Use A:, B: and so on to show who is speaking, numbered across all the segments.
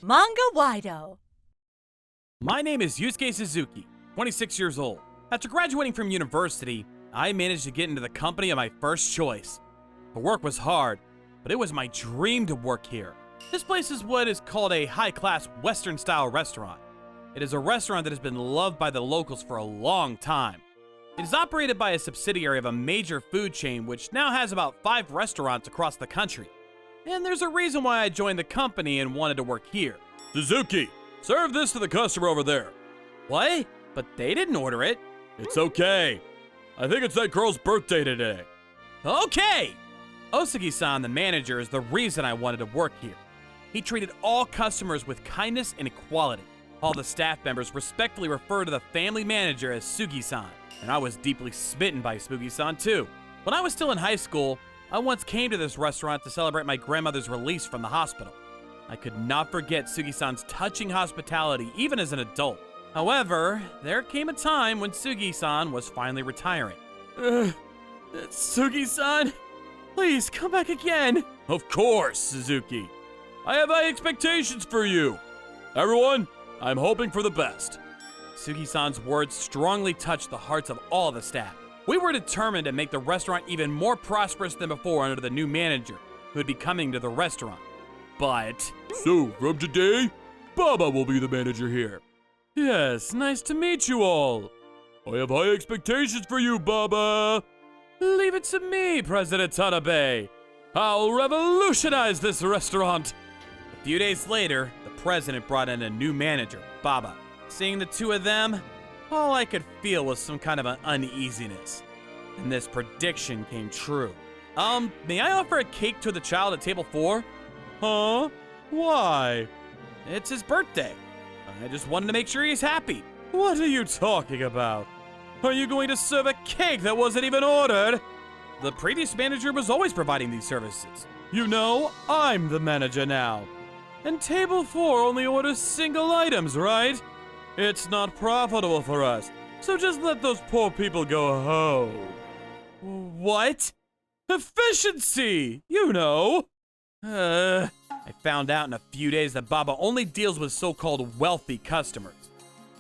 A: Manga-Waido.
B: My name is Yusuke Suzuki, 26 years old. After graduating from university, I managed to get into the company of my first choice. The work was hard, but it was my dream to work here. This place is what is called a high-class Western-style restaurant. It is a restaurant that has been loved by the locals for a long time. It is operated by a subsidiary of a major food chain which now has about 5 restaurants across the country. And there's a reason why I joined the company and wanted to work here.
C: Suzuki, serve this to the customer over there.
B: What? But they didn't order it.
C: It's okay. I think it's that girl's birthday today.
B: Okay! Osugi-san, the manager, is the reason I wanted to work here. He treated all customers with kindness and equality. All the staff members respectfully refer to the family manager as Sugi-san, and I was deeply smitten by Sugi-san too. When I was still in high school, I once came to this restaurant to celebrate my grandmother's release from the hospital. I could not forget Sugi-san's touching hospitality even as an adult. However, there came a time when Sugi-san was finally retiring.
C: Sugi-san, please come back again. Of course, Suzuki. I have high expectations for you. Everyone, I'm hoping for the best.
B: Sugi-san's words strongly touched the hearts of all the staff. We were determined to make the restaurant even more prosperous than before under the new manager, who would be coming to the restaurant. But...
C: So, from today, Baba will be the manager here.
B: Yes, nice to meet you all.
C: I have high expectations for you, Baba.
B: Leave it to me, President Tanabe. I'll revolutionize this restaurant. A few days later, the president brought in a new manager, Baba. Seeing the two of them, all I could feel was some kind of an uneasiness. And this prediction came true. May I offer a cake to the child at table 4?
C: Huh? Why?
B: It's his birthday. I just wanted to make sure he's happy.
C: What are you talking about? Are you going to serve a cake that wasn't even ordered?
B: The previous manager was always providing these services.
C: You know, I'm the manager now. And table 4 only orders single items, right? It's not profitable for us, so just let those poor people go home.
B: What?
C: Efficiency! You know!
B: I found out in a few days that Baba only deals with so-called wealthy customers.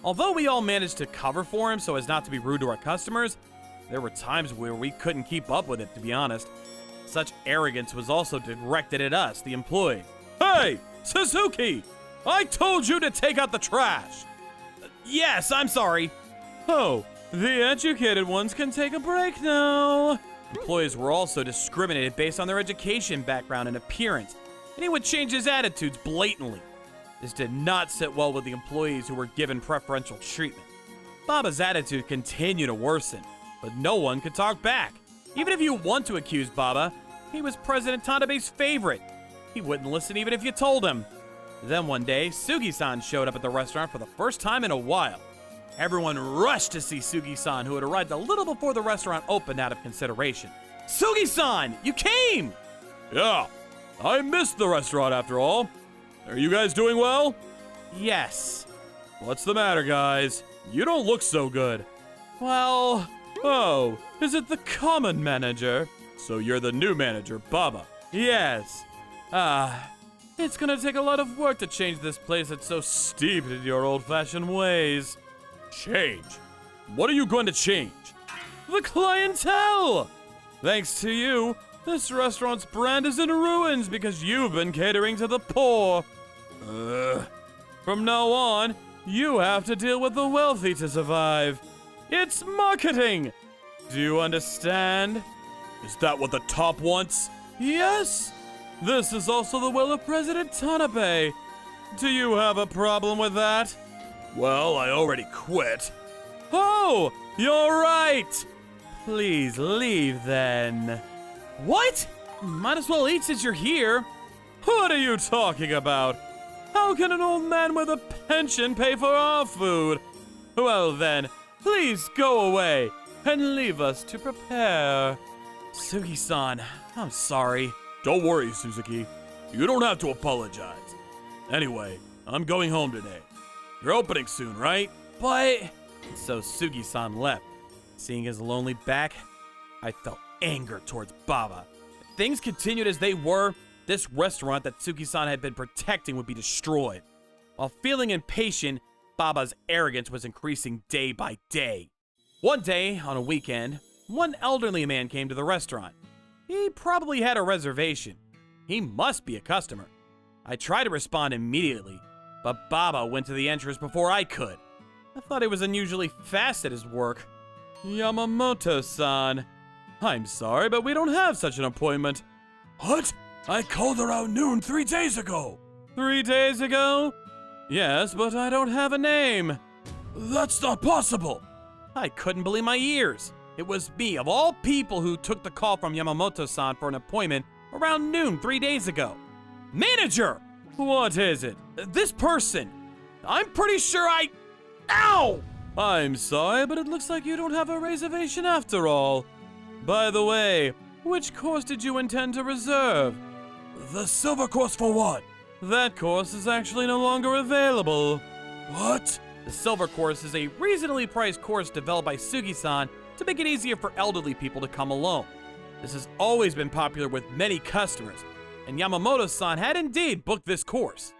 B: Although we all managed to cover for him so as not to be rude to our customers, there were times where we couldn't keep up with it, to be honest. Such arrogance was also directed at us, the employees.
C: Hey, Suzuki! I told you to take out the trash!
B: Yes, I'm sorry.
C: Oh, the educated ones can take a break now.
B: Employees were also discriminated based on their education background and appearance, and he would change his attitudes blatantly. This did not sit well with the employees who were given preferential treatment. Baba's attitude continued to worsen, but no one could talk back. Even if you want to accuse Baba, he was President Tanabe's favorite. He wouldn't listen even if you told him. Then one day, Sugi-san showed up at the restaurant for the first time in a while. Everyone rushed to see Sugi-san, who had arrived a little before the restaurant opened out of consideration. Sugi-san, you came!
C: Yeah, I missed the restaurant after all. Are you guys doing well?
B: Yes.
C: What's the matter, guys? You don't look so good.
B: Well...
C: Oh, is it the common manager? So you're the new manager, Baba.
B: Yes. It's gonna take a lot of work to change this place that's so steeped in your old-fashioned ways.
C: Change? What are you going to change?
B: The clientele!
C: Thanks to you, this restaurant's brand is in ruins because you've been catering to the poor. From now on, you have to deal with the wealthy to survive. It's marketing! Do you understand? Is that what the top wants?
B: Yes!
C: This is also the will of President Tanabe. Do you have a problem with that? Well, I already quit.
B: Oh, you're right! Please leave then. What? Might as well eat since you're here.
C: What are you talking about? How can an old man with a pension pay for our food? Well then, please go away and leave us to prepare.
B: Sugi-san, I'm sorry.
C: Don't worry, Suzuki. You don't have to apologize. Anyway, I'm going home today. You're opening soon, right?
B: But... So Sugi-san left. Seeing his lonely back, I felt anger towards Baba. If things continued as they were, this restaurant that Sugi-san had been protecting would be destroyed. While feeling impatient, Baba's arrogance was increasing day by day. One day, on a weekend, one elderly man came to the restaurant. He probably had a reservation. He must be a customer. I tried to respond immediately, but Baba went to the entrance before I could. I thought he was unusually fast at his work. Yamamoto-san, I'm sorry, but we don't have such an appointment.
C: What? I called around noon 3 days ago.
B: 3 days ago? Yes, but I don't have a name.
C: That's not possible.
B: I couldn't believe my ears. It was me, of all people, who took the call from Yamamoto-san for an appointment around noon 3 days ago. Manager!
C: What is it?
B: This person. I'm pretty sure Ow!
C: I'm sorry, but it looks like you don't have a reservation after all. By the way, which course did you intend to reserve?
B: The silver course for what?
C: That course is actually no longer available.
B: What? The silver course is a reasonably priced course developed by Sugi-san to make it easier for elderly people to come alone. This has always been popular with many customers, and Yamamoto-san had indeed booked this course.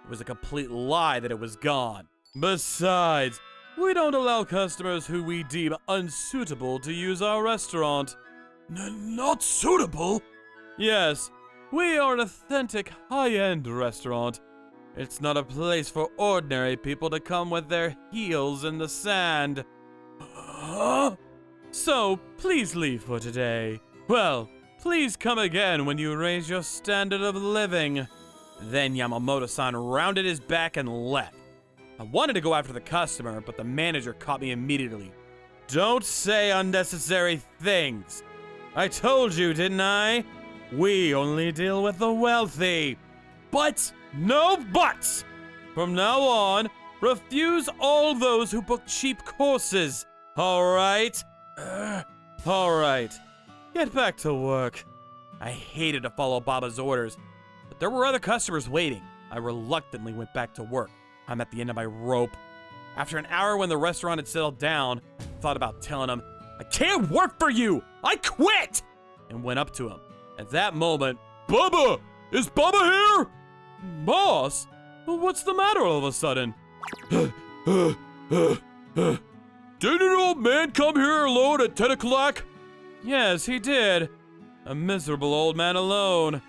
B: It was a complete lie that it was gone.
C: Besides, we don't allow customers who we deem unsuitable to use our restaurant.
B: Not suitable?
C: Yes, we are an authentic high-end restaurant. It's not a place for ordinary people to come with their heels in the sand.
B: Huh?
C: So, please leave for today. Well, please come again when you raise your standard of living.
B: Then Yamamoto-san rounded his back and left. I wanted to go after the customer, but the manager caught me immediately.
C: Don't say unnecessary things. I told you, didn't I? We only deal with the wealthy.
B: But
C: no buts! From now on, refuse all those who book cheap courses. All right? All right. Get back to work.
B: I hated to follow Baba's orders, but there were other customers waiting. I reluctantly went back to work. I'm at the end of my rope. After an hour when the restaurant had settled down, I thought about telling him, I can't work for you! I quit! And went up to him. At that moment,
C: Baba! Is Baba here? Boss? What's the matter all of a sudden? Didn't an old man come here alone at 10 o'clock?
B: Yes, he did.
C: A miserable old man alone.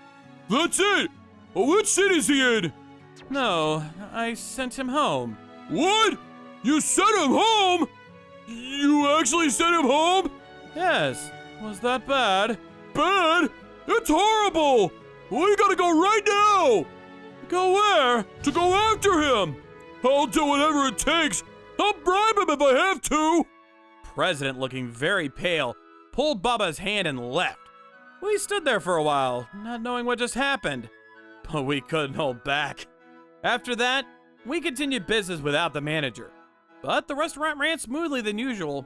C: That's it! Which city is he in?
B: No, I sent him home.
C: What? You sent him home? You actually sent him home?
B: Yes. Was that bad?
C: Bad? It's horrible! We gotta go right now!
B: Go where?
C: To go after him! I'll do whatever it takes! I'll bribe him if I have to!
B: President, looking very pale, pulled Baba's hand and left. We stood there for a while, not knowing what just happened. But we couldn't hold back. After that, we continued business without the manager. But the restaurant ran smoothly than usual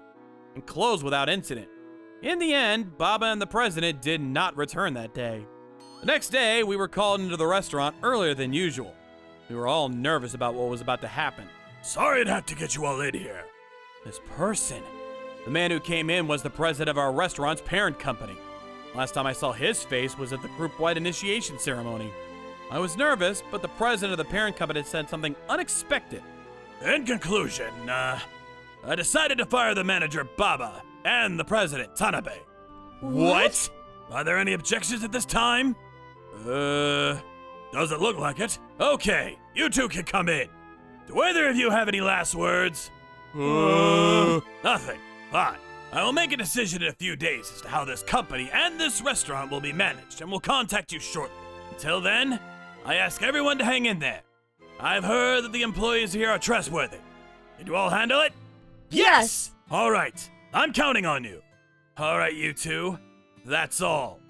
B: and closed without incident. In the end, Baba and the president did not return that day. The next day, we were called into the restaurant earlier than usual. We were all nervous about what was about to happen.
C: Sorry to have to get you all in here.
B: This person. The man who came in was the president of our restaurant's parent company. Last time I saw his face was at the group-wide initiation ceremony. I was nervous, but the president of the parent company said something unexpected.
C: In conclusion, I decided to fire the manager, Baba, and the president, Tanabe.
B: What?
C: Are there any objections at this time? Doesn't look like it. Okay, you two can come in. Do either of you have any last words? Nothing. Fine. I will make a decision in a few days as to how this company and this restaurant will be managed, and will contact you shortly. Until then, I ask everyone to hang in there. I've heard that the employees here are trustworthy. Can you all handle it?
A: Yes!
C: All right. I'm counting on you. All right, you two. That's all.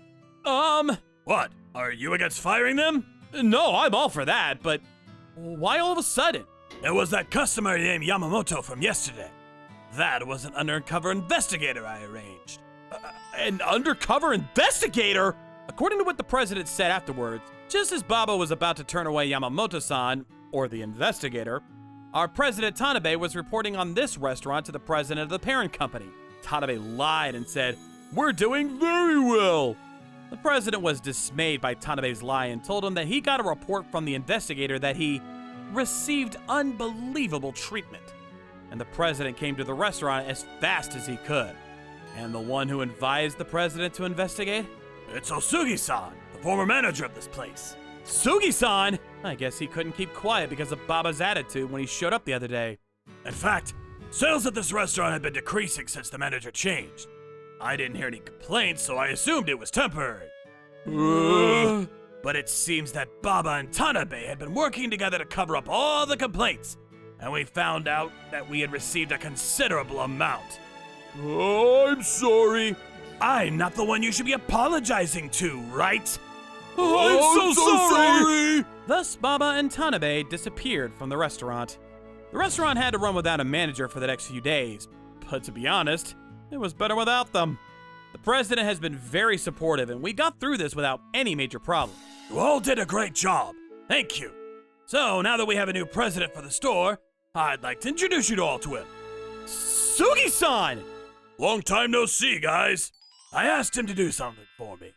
C: What? Are you against firing them?
B: No, I'm all for that, but why all of a sudden?
C: It was that customer named Yamamoto from yesterday. That was an undercover investigator I arranged.
B: An undercover investigator? According to what the president said afterwards, just as Baba was about to turn away Yamamoto-san, or the investigator, our president Tanabe was reporting on this restaurant to the president of the parent company. Tanabe lied and said, "We're doing very well." The president was dismayed by Tanabe's lie and told him that he got a report from the investigator that he received unbelievable treatment. And the president came to the restaurant as fast as he could. And the one who advised the president to investigate?
C: It's Osugi-san, the former manager of this place.
B: Sugi-san! I guess he couldn't keep quiet because of Baba's attitude when he showed up the other day.
C: In fact, sales at this restaurant had been decreasing since the manager changed. I didn't hear any complaints, so I assumed it was temporary. But it seems that Baba and Tanabe had been working together to cover up all the complaints, and we found out that we had received a considerable amount.
B: Oh, I'm sorry.
C: I'm not the one you should be apologizing to, right?
B: I'm so sorry! Thus, Baba and Tanabe disappeared from the restaurant. The restaurant had to run without a manager for the next few days, but to be honest, it was better without them. The president has been very supportive, and we got through this without any major problem.
C: You all did a great job. Thank you. So, now that we have a new president for the store, I'd like to introduce you all to him.
B: Sugi-san!
C: Long time no see, guys. I asked him to do something for me.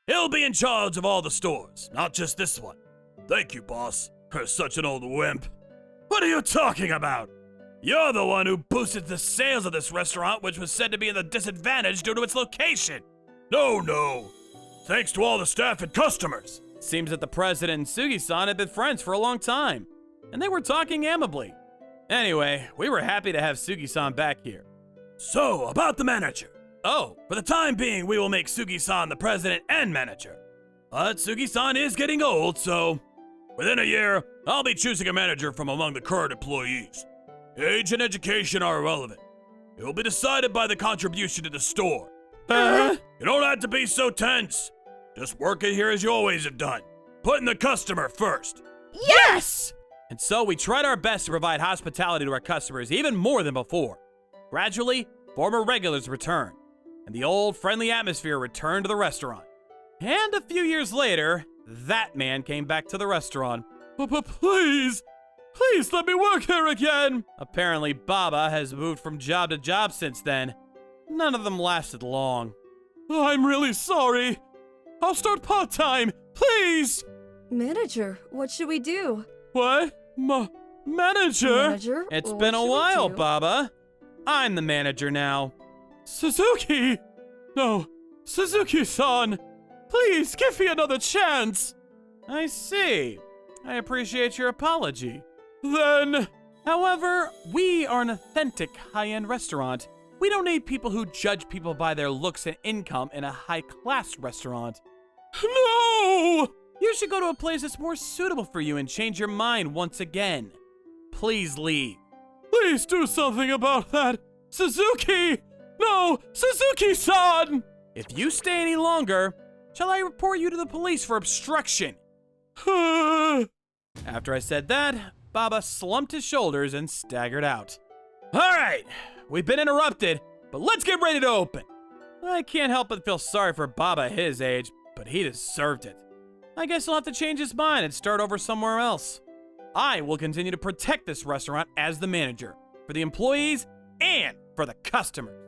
C: He'll be in charge of all the stores, not just this one. Thank you, boss. You're such an old wimp. What are you talking about? You're the one who boosted the sales of this restaurant, which was said to be in a disadvantage due to its location. No. Thanks to all the staff and customers.
B: Seems that the president and Sugi-san had been friends for a long time, and they were talking amicably. Anyway, we were happy to have Sugi-san back here.
C: So, about the manager.
B: Oh,
C: For the time being, we will make Sugi-san the president and manager. But Sugi-san is getting old, so within a year, I'll be choosing a manager from among the current employees. Age and education are irrelevant. It will be decided by the contribution to the store. You don't have to be so tense. Just work it here as you always have done, putting the customer first.
B: yes! And so we tried our best to provide hospitality to our customers even more than before. Gradually, former regulars returned, and the old friendly atmosphere returned to the restaurant. And a few years later, that man came back to the restaurant. Please let me work here again. Apparently, Baba has moved from job to job since then. None of them lasted long. I'm really sorry. I'll start part-time, please.
A: Manager, what should we do?
B: What? Manager?
A: Manager?
B: It's
A: what
B: been a
A: should we
B: while,
A: do?
B: Baba. I'm the manager now. Suzuki! No, Suzuki-san! Please, give me another chance! I see. I appreciate your apology. Then... However, we are an authentic high-end restaurant. We don't need people who judge people by their looks and income in a high-class restaurant. No! You should go to a place that's more suitable for you and change your mind once again. Please leave. Please do something about that! Suzuki! No! Suzuki-san! If you stay any longer, shall I report you to the police for obstruction? After I said that, Baba slumped his shoulders and staggered out. All right, we've been interrupted, but let's get ready to open. I can't help but feel sorry for Baba at his age, but he deserved it. I guess he'll have to change his mind and start over somewhere else. I will continue to protect this restaurant as the manager, for the employees and for the customers.